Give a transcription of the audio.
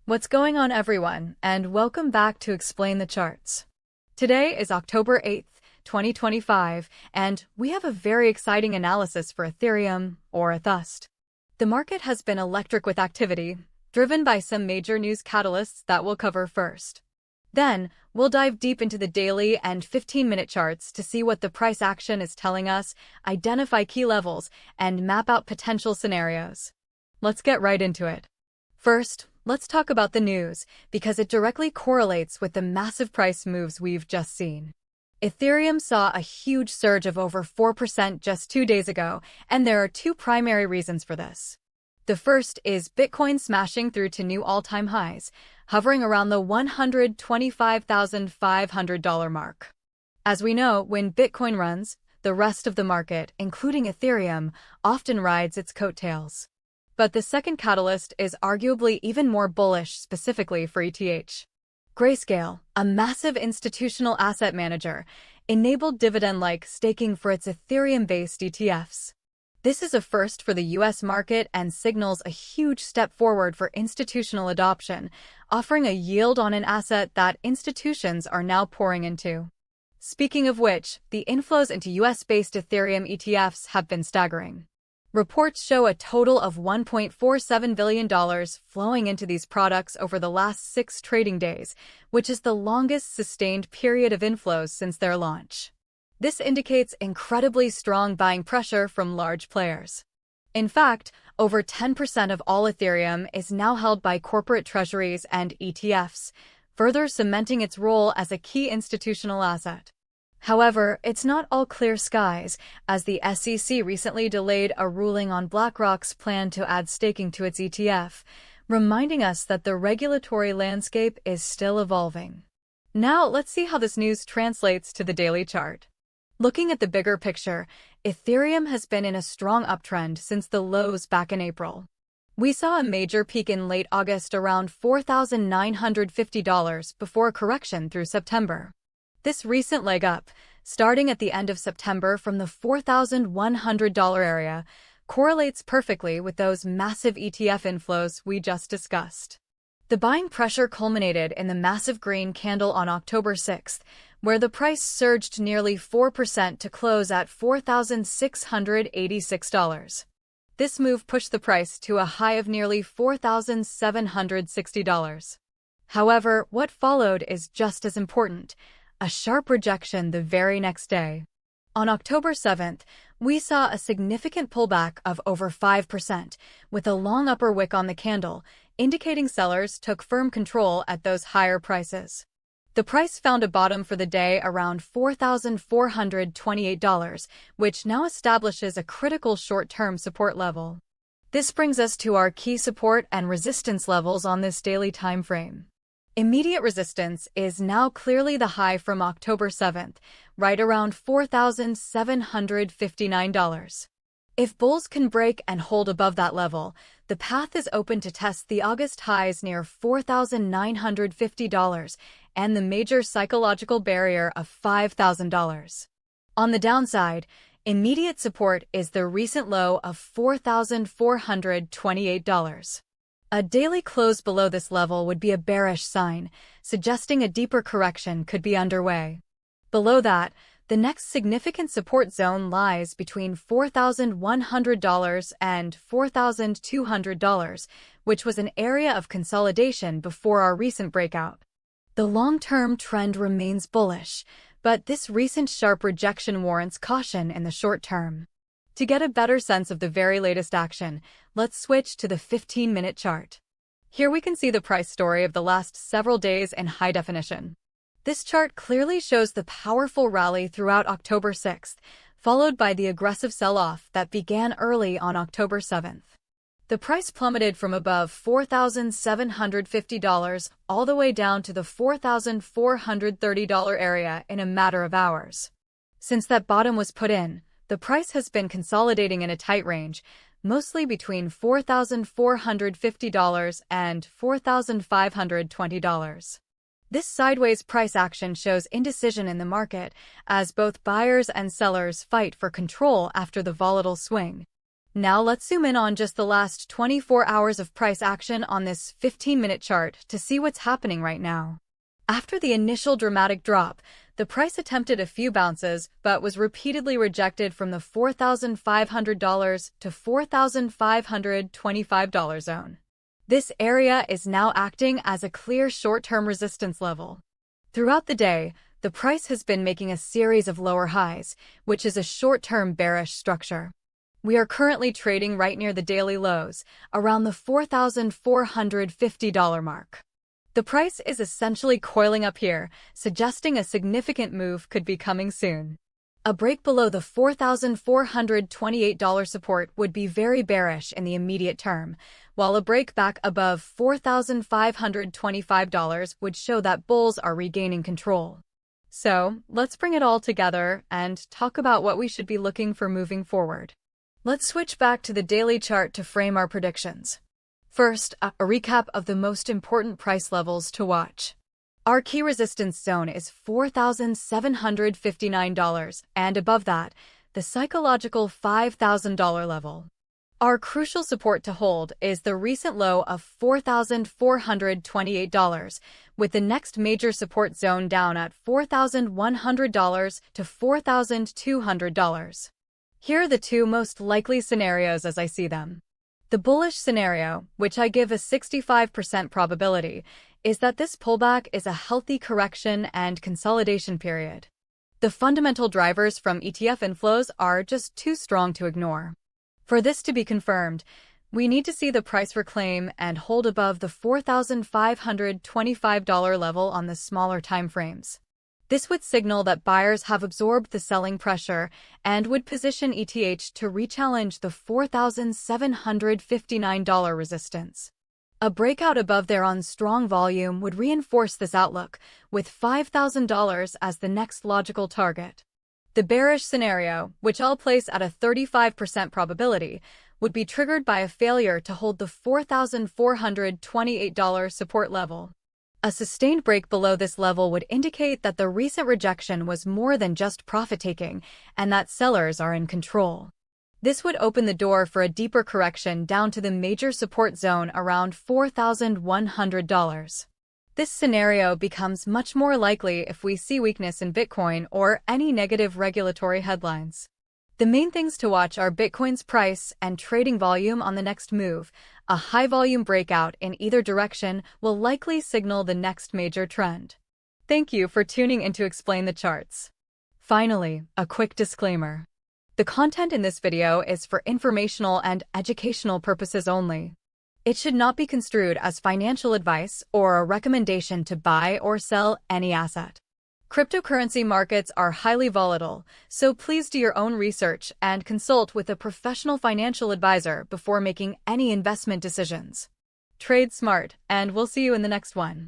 What's going on, everyone, and welcome back to Explain the Charts. Today is October 8th, 2025, and we have a very exciting analysis for Ethereum, or ETHUSD. The market has been electric with activity, driven by some major news catalysts that we'll cover first. Then, we'll dive deep into the daily and 15-minute charts to see what the price action is telling us, identify key levels, and map out potential scenarios. Let's get right into it. First, let's talk about the news, because it directly correlates with the massive price moves we've just seen. Ethereum saw a huge surge of over 4% just 2 days ago, and there are two primary reasons for this. The first is Bitcoin smashing through to new all-time highs, hovering around the $125,500 mark. As we know, when Bitcoin runs, the rest of the market, including Ethereum, often rides its coattails. But the second catalyst is arguably even more bullish, specifically for ETH. Grayscale, a massive institutional asset manager, enabled dividend-like staking for its Ethereum-based ETFs. This is a first for the US market and signals a huge step forward for institutional adoption, offering a yield on an asset that institutions are now pouring into. Speaking of which, the inflows into US-based Ethereum ETFs have been staggering. Reports show a total of $1.47 billion flowing into these products over the last 6 trading days, which is the longest sustained period of inflows since their launch. This indicates incredibly strong buying pressure from large players. In fact, over 10% of all Ethereum is now held by corporate treasuries and ETFs, further cementing its role as a key institutional asset. However, it's not all clear skies, as the SEC recently delayed a ruling on BlackRock's plan to add staking to its ETF, reminding us that the regulatory landscape is still evolving. Now, let's see how this news translates to the daily chart. Looking at the bigger picture, Ethereum has been in a strong uptrend since the lows back in April. We saw a major peak in late August around $4,950 before a correction through September. This recent leg up, starting at the end of September from the $4,100 area, correlates perfectly with those massive ETF inflows we just discussed. The buying pressure culminated in the massive green candle on October 6th, where the price surged nearly 4% to close at $4,686. This move pushed the price to a high of nearly $4,760. However, what followed is just as important: a sharp rejection the very next day. On October 7th, we saw a significant pullback of over 5%, with a long upper wick on the candle, indicating sellers took firm control at those higher prices. The price found a bottom for the day around $4,428, which now establishes a critical short-term support level. This brings us to our key support and resistance levels on this daily time frame. Immediate resistance is now clearly the high from October 7th, right around $4,759. If bulls can break and hold above that level, the path is open to test the August highs near $4,950 and the major psychological barrier of $5,000. On the downside, immediate support is the recent low of $4,428. A daily close below this level would be a bearish sign, suggesting a deeper correction could be underway. Below that, the next significant support zone lies between $4,100 and $4,200, which was an area of consolidation before our recent breakout. The long-term trend remains bullish, but this recent sharp rejection warrants caution in the short term. To get a better sense of the very latest action, let's switch to the 15-minute chart. Here we can see the price story of the last several days in high definition. This chart clearly shows the powerful rally throughout October 6th, followed by the aggressive sell-off that began early on October 7th. The price plummeted from above $4,750 all the way down to the $4,430 area in a matter of hours. Since that bottom was put in, the price has been consolidating in a tight range, mostly between $4,450 and $4,520. This sideways price action shows indecision in the market, as both buyers and sellers fight for control after the volatile swing. Now let's zoom in on just the last 24 hours of price action on this 15-minute chart to see what's happening right now. After the initial dramatic drop, the price attempted a few bounces but was repeatedly rejected from the $4,500 to $4,525 zone. This area is now acting as a clear short-term resistance level. Throughout the day, the price has been making a series of lower highs, which is a short-term bearish structure. We are currently trading right near the daily lows, around the $4,450 mark. The price is essentially coiling up here, suggesting a significant move could be coming soon. A break below the $4,428 support would be very bearish in the immediate term, while a break back above $4,525 would show that bulls are regaining control. So, let's bring it all together and talk about what we should be looking for moving forward. Let's switch back to the daily chart to frame our predictions. First, a recap of the most important price levels to watch. Our key resistance zone is $4,759, and above that, the psychological $5,000 level. Our crucial support to hold is the recent low of $4,428, with the next major support zone down at $4,100 to $4,200. Here are the two most likely scenarios as I see them. The bullish scenario, which I give a 65% probability, is that this pullback is a healthy correction and consolidation period. The fundamental drivers from ETF inflows are just too strong to ignore. For this to be confirmed, we need to see the price reclaim and hold above the $4,525 level on the smaller timeframes. This would signal that buyers have absorbed the selling pressure and would position ETH to re-challenge the $4,759 resistance. A breakout above there on strong volume would reinforce this outlook, with $5,000 as the next logical target. The bearish scenario, which I'll place at a 35% probability, would be triggered by a failure to hold the $4,428 support level. A sustained break below this level would indicate that the recent rejection was more than just profit-taking and that sellers are in control. This would open the door for a deeper correction down to the major support zone around $4,100. This scenario becomes much more likely if we see weakness in Bitcoin or any negative regulatory headlines. The main things to watch are Bitcoin's price and trading volume on the next move. A high-volume breakout in either direction will likely signal the next major trend. Thank you for tuning in to explain the charts. Finally, a quick disclaimer. The content in this video is for informational and educational purposes only. It should not be construed as financial advice or a recommendation to buy or sell any asset. Cryptocurrency markets are highly volatile, so please do your own research and consult with a professional financial advisor before making any investment decisions. Trade smart, and we'll see you in the next one.